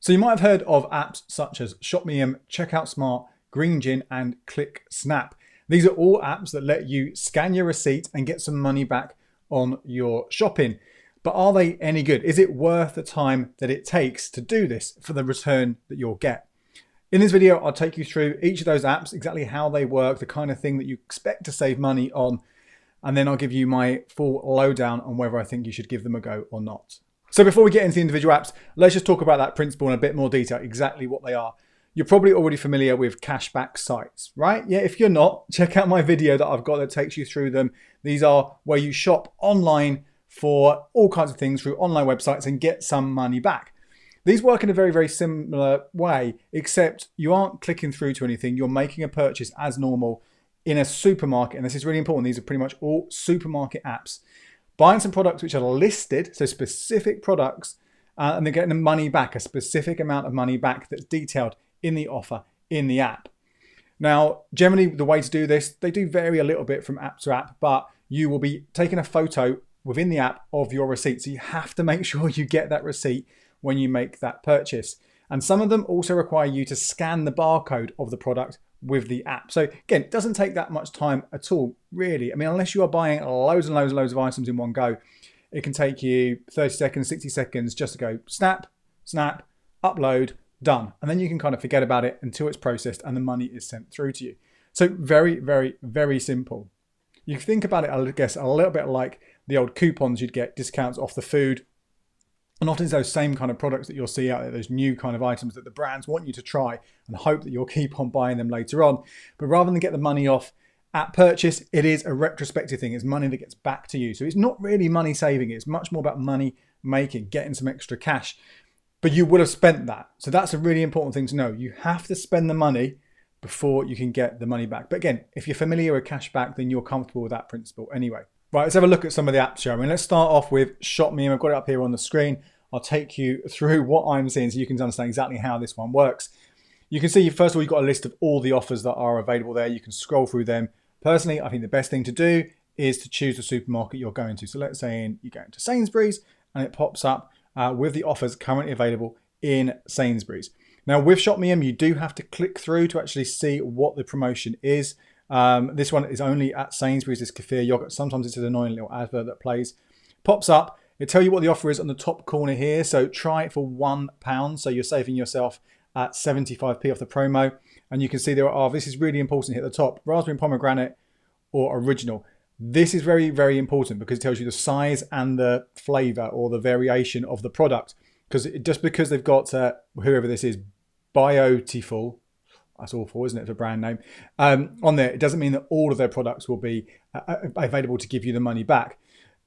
So you might have heard of apps such as Shopmium, CheckoutSmart, GreenJinn, and ClickSnap. These are all apps that let you scan your receipt and get some money back on your shopping. But are they any good? Is it worth the time that it takes to do this for the return that you'll get? In this video, I'll take you through each of those apps, exactly how they work, the kind of thing that you expect to save money on, and then I'll give you my full lowdown on whether I think you should give them a go or not. So before we get into the individual apps, let's just talk about that principle in a bit more detail, exactly what they are. You're probably already familiar with cashback sites, right? Yeah, if you're not, check out my video that I've got that takes you through them. These are where you shop online for all kinds of things through online websites and get some money back. These work in a very, very similar way, except you aren't clicking through to anything. You're making a purchase as normal in a supermarket, and this is really important. These are pretty much all supermarket apps. Buying some products which are listed, so specific products, and they're getting the money back, a specific amount of money back that's detailed in the offer in the app. Now, generally the way to do this, they do vary a little bit from app to app, but you will be taking a photo within the app of your receipt. So you have to make sure you get that receipt when you make that purchase. And some of them also require you to scan the barcode of the product with the app. So again, it doesn't take that much time at all, really. I mean, unless you are buying loads and loads of items in one go, it can take you 30 seconds, 60 seconds just to go snap, snap, upload, done. And then you can kind of forget about it until it's processed and the money is sent through to you. So very, very, very simple. You think about it, I guess, a little bit like the old coupons you'd get, discounts off the food. And often it's those same kind of products that you'll see out there, those new kind of items that the brands want you to try and hope that you'll keep on buying them later on. But rather than get the money off at purchase, it is a retrospective thing. It's money that gets back to you. So it's not really money saving. It's much more about money making, getting some extra cash. But you would have spent that. So that's a really important thing to know. You have to spend the money before you can get the money back. But again, if you're familiar with cashback, then you're comfortable with that principle anyway. Right, let's have a look at some of the apps, shall we? Let's start off with Shopmium. I've got it up here on the screen. I'll take you through what I'm seeing so you can understand exactly how this one works. You can see, first of all, you've got a list of all the offers that are available there. You can scroll through them. Personally, I think the best thing to do is to choose the supermarket you're going to. So let's say you're going to Sainsbury's and it pops up with the offers currently available in Sainsbury's. Now with Shopmium, you do have to click through to actually see what the promotion is. This one is only at Sainsbury's, this kefir yogurt. Sometimes it's an annoying little advert that plays. Pops up, it'll tell you what the offer is on the top corner here. So try it for £1. So you're saving yourself at 75p off the promo. And you can see there are, this is really important here at the top, raspberry and pomegranate or original. This is very, very important because it tells you the size and the flavor or the variation of the product. Because just because they've got, whoever this is, Biotiful, that's awful, isn't it, for a brand name, on there, it doesn't mean that all of their products will be available to give you the money back.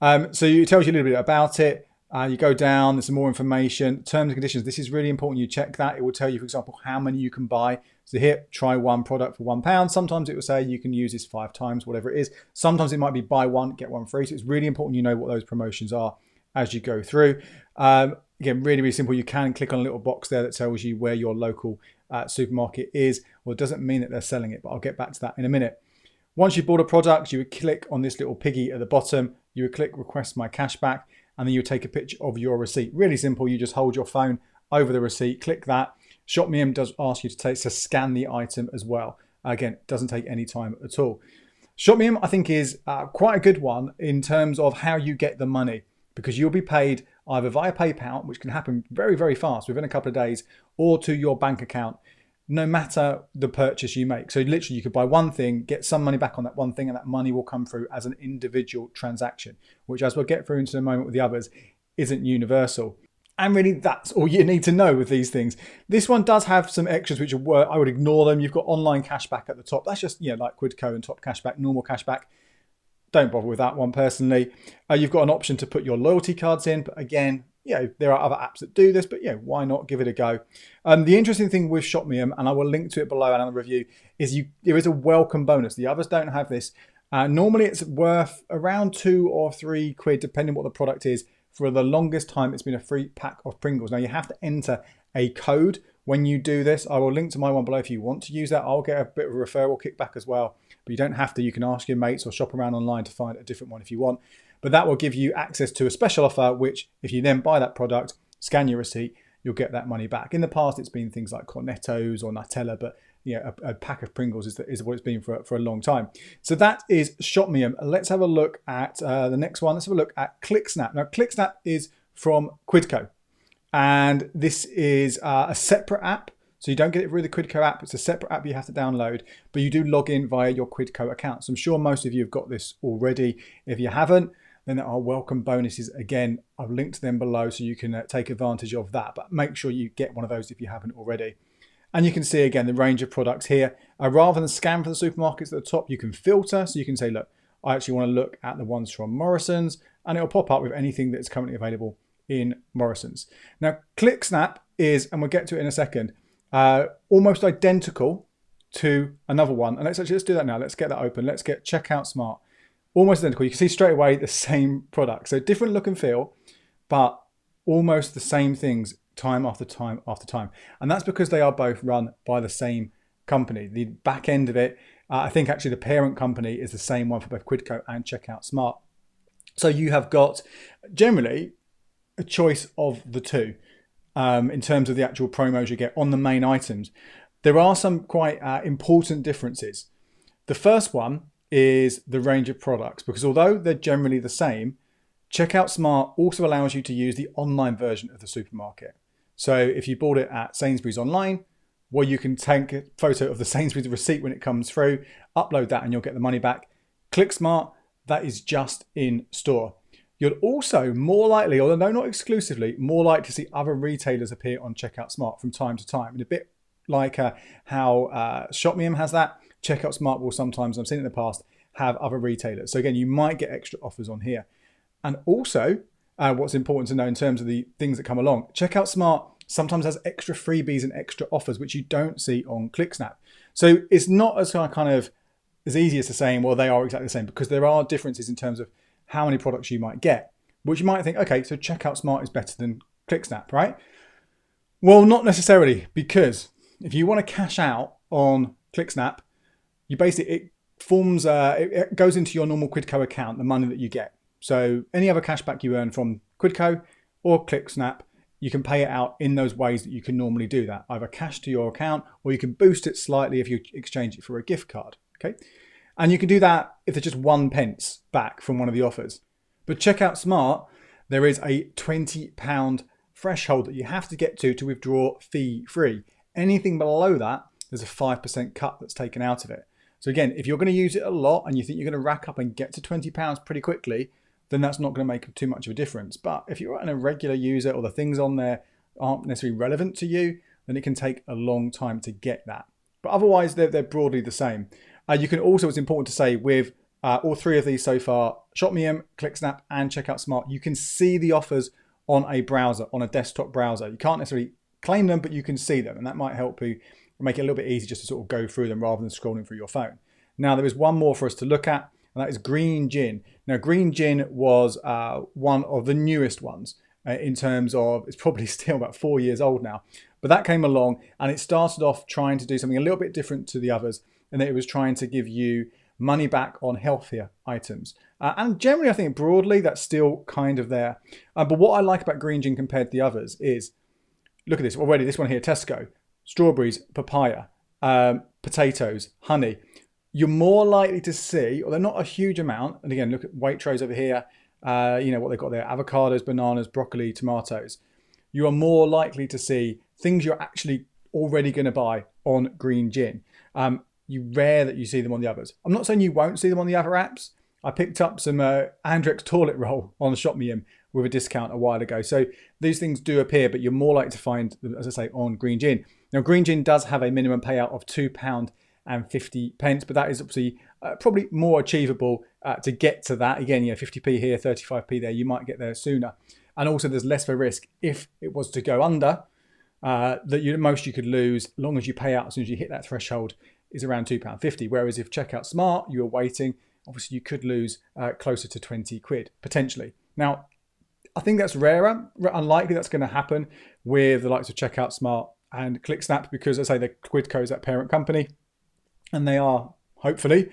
So it tells you a little bit about it. You go down, there's some more information, terms and conditions. This is really important. You check that. It will tell you, for example, how many you can buy. So here, try one product for £1. Sometimes it will say you can use this 5 times, whatever it is. Sometimes it might be buy one, get one free. So it's really important you know what those promotions are as you go through. Again, really, really simple. You can click on a little box there that tells you where your local supermarket is. Well, it doesn't mean that they're selling it, but I'll get back to that in a minute. Once you've bought a product, you would click on this little piggy at the bottom. You would click request my cashback, and then you would take a picture of your receipt. Really simple. You just hold your phone over the receipt, click that. Shopmium does ask you to scan the item as well. Again, it doesn't take any time at all. Shopmium, I think, is quite a good one in terms of how you get the money, because you'll be paid either via PayPal, which can happen very, very fast within a couple of days, or to your bank account, no matter the purchase you make. So literally you could buy one thing, get some money back on that one thing, and that money will come through as an individual transaction, which, as we'll get through into a moment with the others, isn't universal. And really that's all you need to know with these things. This one does have some extras which are, I would ignore them. You've got online cashback at the top. That's just, like Quidco and top cashback, normal cashback. Don't bother with that one personally. You've got an option to put your loyalty cards in, but again, there are other apps that do this, but why not give it a go? The interesting thing with Shopmium, and I will link to it below and in the review, is there is a welcome bonus. The others don't have this. Normally it's worth around £2 or £3, depending what the product is. For the longest time, it's been a free pack of Pringles. Now you have to enter a code when you do this. I will link to my one below if you want to use that. I'll get a bit of a referral kickback as well, but you don't have to. You can ask your mates or shop around online to find a different one if you want. But that will give you access to a special offer, which if you then buy that product, scan your receipt, you'll get that money back. In the past, it's been things like Cornettos or Nutella, but a pack of Pringles is what it's been for a long time. So that is Shopmium. Let's have a look at the next one. Let's have a look at ClickSnap. Now, ClickSnap is from Quidco, and this is a separate app. So you don't get it through the Quidco app. It's a separate app you have to download, but you do log in via your Quidco account. So I'm sure most of you have got this already. If you haven't, then there are welcome bonuses. Again, I've linked them below so you can take advantage of that, but make sure you get one of those if you haven't already. And you can see again the range of products here. Rather than scan for the supermarkets at the top, you can filter. So you can say, look, I actually want to look at the ones from Morrison's, and it'll pop up with anything that's currently available in Morrison's. Now, ClickSnap is, and we'll get to it in a second, almost identical to another one. And let's do that now. Let's get that open. Let's get CheckoutSmart. Almost identical. You can see straight away the same product. So different look and feel, but almost the same things time after time after time. And that's because they are both run by the same company. The back end of it, I think actually the parent company is the same one for both Quidco and CheckoutSmart. So you have got generally a choice of the two in terms of the actual promos you get on the main items. There are some quite important differences. The first one is the range of products, because although they're generally the same, CheckoutSmart also allows you to use the online version of the supermarket. So if you bought it at Sainsbury's online, well, you can take a photo of the Sainsbury's receipt when it comes through, upload that, and you'll get the money back. ClickSmart, that is just in store. You'll also more likely, although not exclusively, more likely to see other retailers appear on CheckoutSmart from time to time. And a bit like how Shopmium has that, CheckoutSmart will sometimes, I've seen it in the past, have other retailers. So again, you might get extra offers on here. And also, what's important to know in terms of the things that come along, CheckoutSmart sometimes has extra freebies and extra offers, which you don't see on ClickSnap. So it's not as kind of as easy as to saying, well, they are exactly the same, because there are differences in terms of how many products you might get, which you might think, okay, so CheckoutSmart is better than ClickSnap, right? Well, not necessarily, because if you want to cash out on ClickSnap, you basically, it goes into your normal Quidco account, the money that you get. So any other cashback you earn from Quidco or ClickSnap, you can pay it out in those ways that you can normally do that, either cash to your account, or you can boost it slightly if you exchange it for a gift card, okay? And you can do that if there's just 1 pence back from one of the offers. But CheckoutSmart, there is a £20 threshold that you have to get to withdraw fee-free. Anything below that, there's a 5% cut that's taken out of it. So again, if you're going to use it a lot and you think you're going to rack up and get to £20 pretty quickly, then that's not going to make too much of a difference. But if you're a regular user or the things on there aren't necessarily relevant to you, then it can take a long time to get that. But otherwise, they're broadly the same. You can also, it's important to say, with all three of these so far, Shopmium, ClickSnap and CheckoutSmart, you can see the offers on a browser, on a desktop browser. You can't necessarily claim them, but you can see them, and that might help you make it a little bit easier just to sort of go through them rather than scrolling through your phone. Now, there is one more for us to look at, and that is GreenJinn. Now, GreenJinn was one of the newest ones in terms of, it's probably still about 4 years old now, but that came along and it started off trying to do something a little bit different to the others, and that it was trying to give you money back on healthier items. And generally, I think broadly, that's still kind of there. But what I like about GreenJinn compared to the others is, look at this already, this one here, Tesco, strawberries, papaya, potatoes, honey. You're more likely to see, although not a huge amount, and again, look at weight trays over here, you know what they've got there, avocados, bananas, broccoli, tomatoes. You are more likely to see things you're actually already going to buy on GreenJinn. You rare that you see them on the others. I'm not saying you won't see them on the other apps. I picked up some Andrex toilet roll on Shopmium with a discount a while ago. So these things do appear, but you're more likely to find them, as I say, on GreenJinn. Now, GreenJinn does have a minimum payout of £2.50, but that is obviously probably more achievable to get to that. Again, 50p here, 35p there, you might get there sooner. And also there's less of a risk if it was to go under, that most you could lose, as long as you pay out as soon as you hit that threshold, is around £2.50. Whereas if CheckoutSmart, you were waiting, obviously you could lose closer to 20 quid, potentially. Now, I think that's rarer, unlikely that's going to happen with the likes of CheckoutSmart and ClickSnap, because as I say, the Quidco is that parent company, and they are hopefully,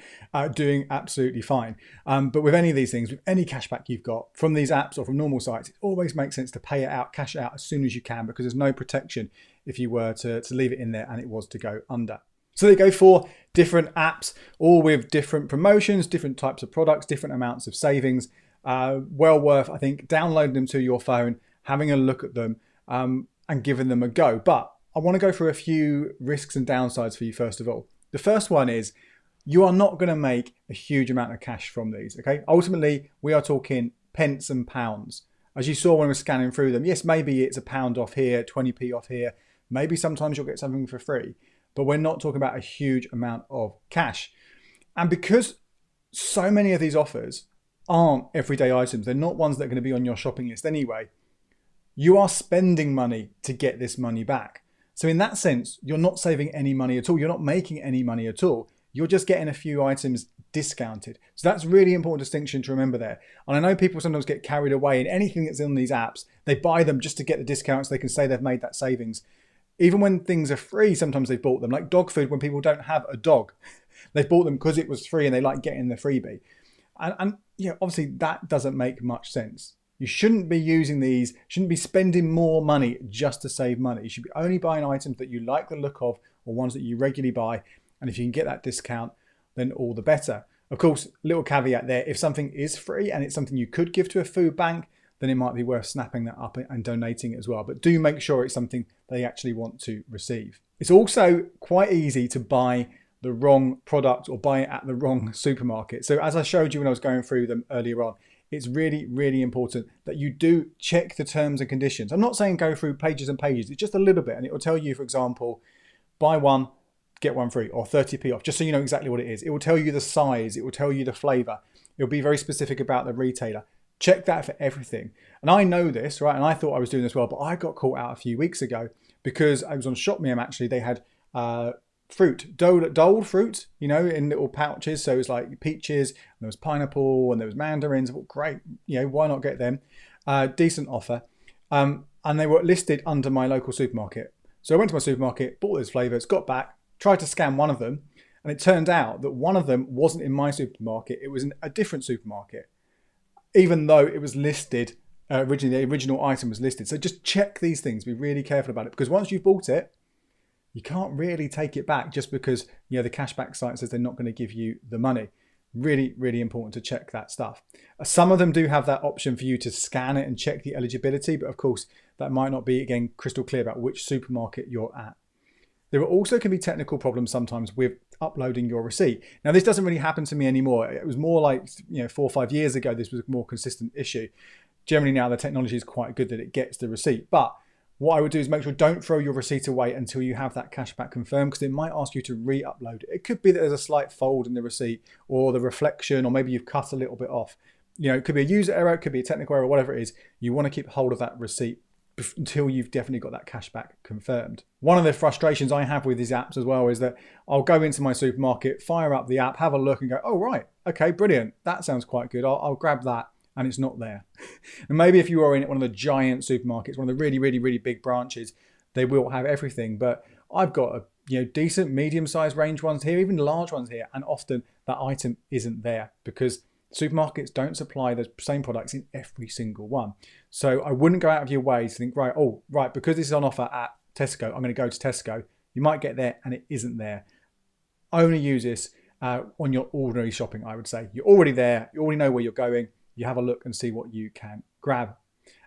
doing absolutely fine. But with any of these things, with any cashback you've got from these apps or from normal sites, it always makes sense to pay it out, cash it out as soon as you can, because there's no protection if you were to leave it in there and it was to go under. So they go for different apps, all with different promotions, different types of products, different amounts of savings. Well worth, I think, downloading them to your phone, having a look at them, and giving them a go. But I want to go through a few risks and downsides for you first of all. The first one is you are not going to make a huge amount of cash from these, okay? Ultimately, we are talking pence and pounds. As you saw when we were scanning through them, yes, maybe it's £1 off here, 20p off here. Maybe sometimes you'll get something for free, but we're not talking about a huge amount of cash. And because so many of these offers aren't everyday items, they're not ones that are going to be on your shopping list anyway, you are spending money to get this money back. So in that sense, you're not saving any money at all. You're not making any money at all. You're just getting a few items discounted. So that's really important distinction to remember there. And I know people sometimes get carried away in anything that's in these apps. They buy them just to get the discounts. They can say they've made that savings. Even when things are free, sometimes they've bought them. Like dog food, when people don't have a dog, they've bought them because it was free and they like getting the freebie. And you know, obviously that doesn't make much sense. You shouldn't be using these, shouldn't be spending more money just to save money. You should be only buying items that you like the look of or ones that you regularly buy. And if you can get that discount, then all the better. Of course, little caveat there, if something is free and it's something you could give to a food bank, then it might be worth snapping that up and donating it as well. But do make sure it's something they actually want to receive. It's also quite easy to buy the wrong product or buy it at the wrong supermarket. So as I showed you when I was going through them earlier on, it's really, really important that you do check the terms and conditions. I'm not saying go through pages and pages, it's just a little bit, and it will tell you, for example, buy one, get one free, or 30p off, just so you know exactly what it is. It will tell you the size, it will tell you the flavor, it'll be very specific about the retailer. Check that for everything. And I know this, right? And I thought I was doing this well, but I got caught out a few weeks ago because I was on Shopmium actually. They had fruit, doled fruit, you know, in little pouches. So it was like peaches, and there was pineapple, and there was mandarins. Well, great, you know, why not get them? Decent offer. And they were listed under my local supermarket. So I went to my supermarket, bought those flavors, got back, tried to scan one of them, and it turned out that one of them wasn't in my supermarket. It was in a different supermarket, even though it was listed, originally the original item was listed. So just check these things, be really careful about it, because once you've bought it, you can't really take it back just because, you know, the cashback site says they're not going to give you the money. Really, really important to check that stuff. Some of them do have that option for you to scan it and check the eligibility, but of course that might not be, again, crystal clear about which supermarket you're at. There also can be technical problems sometimes with uploading your receipt. Now, this doesn't really happen to me anymore. It was more like, you know, 4 or 5 years ago, this was a more consistent issue. Generally now the technology is quite good that it gets the receipt. But what I would do is make sure don't throw your receipt away until you have that cashback confirmed, because it might ask you to re-upload it. It could be that there's a slight fold in the receipt or the reflection, or maybe you've cut a little bit off. You know, it could be a user error, it could be a technical error, whatever it is. You want to keep hold of that receipt until you've definitely got that cashback confirmed. One of the frustrations I have with these apps as well is that I'll go into my supermarket, fire up the app, have a look and go, oh, right, okay, brilliant. That sounds quite good. I'll grab that. And it's not there. And maybe if you are in one of the giant supermarkets, one of the really, really, really big branches, they will have everything. But I've got a, you know, decent medium-sized range ones here, even large ones here, and often that item isn't there because supermarkets don't supply the same products in every single one. So I wouldn't go out of your way to think, right, oh, right, because this is on offer at Tesco, I'm going to go to Tesco. You might get there and it isn't there. Only use this on your ordinary shopping, I would say. You're already there. You already know where you're going. You have a look and see what you can grab.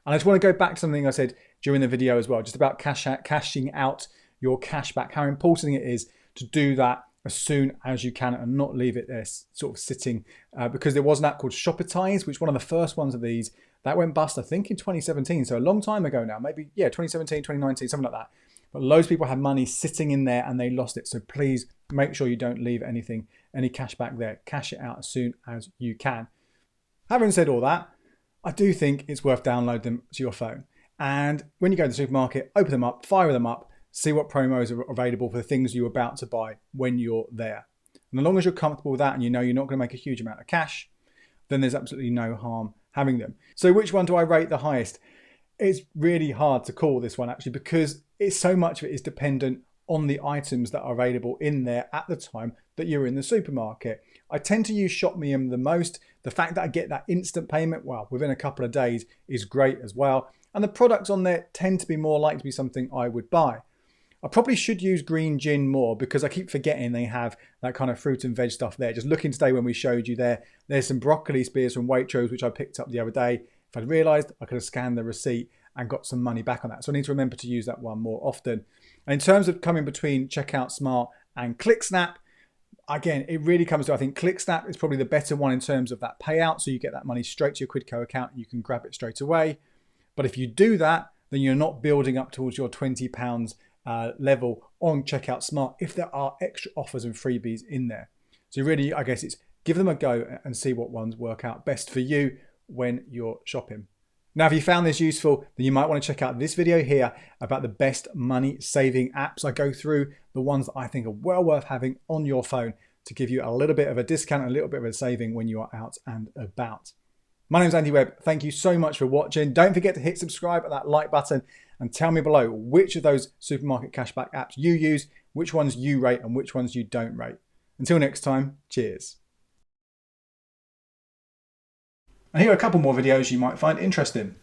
And I just want to go back to something I said during the video as well, just about cashing out your cash back, how important it is to do that as soon as you can and not leave it there sort of sitting, because there was an app called Shopitize, which one of the first ones of these, that went bust, I think in 2017. So a long time ago now, maybe, yeah, 2017, 2019, something like that. But loads of people had money sitting in there and they lost it. So please make sure you don't leave anything, any cash back there. Cash it out as soon as you can. Having said all that, I do think it's worth downloading them to your phone. And when you go to the supermarket, open them up, fire them up, see what promos are available for the things you're about to buy when you're there. And as long as you're comfortable with that and you know you're not going to make a huge amount of cash, then there's absolutely no harm having them. So which one do I rate the highest? It's really hard to call this one actually, because it's so much of it is dependent on the items that are available in there at the time that you're in the supermarket. I tend to use Shopmium the most. The fact that I get that instant payment, well, within a couple of days is great as well. And the products on there tend to be more likely to be something I would buy. I probably should use GreenJinn more because I keep forgetting they have that kind of fruit and veg stuff there. Just looking today when we showed you there's some broccoli spears from Waitrose which I picked up the other day. If I'd realised, I could have scanned the receipt and got some money back on that. So I need to remember to use that one more often. And in terms of coming between CheckoutSmart and ClickSnap, again, it really comes to, I think ClickSnap is probably the better one in terms of that payout. So you get that money straight to your Quidco account and you can grab it straight away. But if you do that, then you're not building up towards your £20 level on CheckoutSmart if there are extra offers and freebies in there. So really, I guess it's give them a go and see what ones work out best for you when you're shopping. Now, if you found this useful, then you might want to check out this video here about the best money saving apps. I go through the ones that I think are well worth having on your phone to give you a little bit of a discount, a little bit of a saving when you are out and about. My name's Andy Webb. Thank you so much for watching. Don't forget to hit subscribe at that like button and tell me below which of those supermarket cashback apps you use, which ones you rate and which ones you don't rate. Until next time, cheers. And here are a couple more videos you might find interesting.